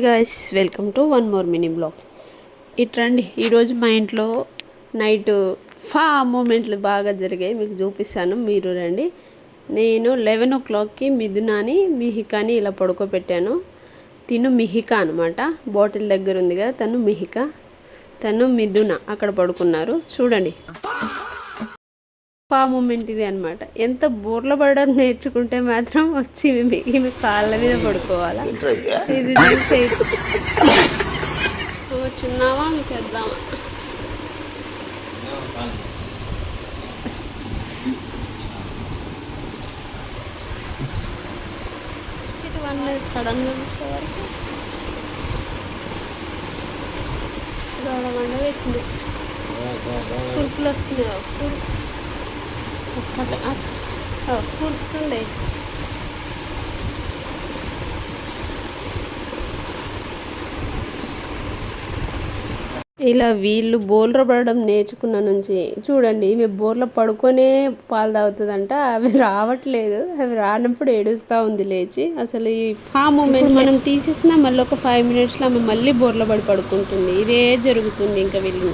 Guys welcome to one more mini blog. ఇట్రండి ఈరోజు మా ఇంట్లో నైట్ మూమెంట్లు బాగా జరిగాయి, మీకు చూపిస్తాను, మీరు రండి. నేను 11 o'clockకి మిథునాని మిహికాని ఇలా పడుకోబెట్టాను. తిను మిహిక అనమాట, బాటిల్ దగ్గర ఉంది కదా, తను మిహిక, తను మిథున అక్కడ పడుకున్నారు. చూడండి మూమెంట్ ఇది అనమాట. ఎంత బోర్ల పడడం నేర్చుకుంటే మాత్రం వచ్చి ఈమె కాళ్ళ మీద పడుకోవాలా, ఇది చిన్నావా మీకు వేద్దామా. సడన్గా వరకు గడవండ పెట్టింది, కురుకులు వస్తున్నాయి, కురుకుతుండే. ఇలా వీళ్ళు బోర్ల పడడం నేర్చుకున్న నుంచి చూడండి, ఈమె బోర్ల పడుకొనే పాలు తాగుతుందంట. అవి రావట్లేదు, అవి రానప్పుడు ఏడుస్తూ ఉంది లేచి. అసలు ఈ మూమెంట్ మనం తీసేసినా మళ్ళీ ఒక 5 minutesలో ఆమె మళ్ళీ బోర్ల పడి పడుకుంటుంది. ఇదే జరుగుతుంది ఇంకా వీళ్ళు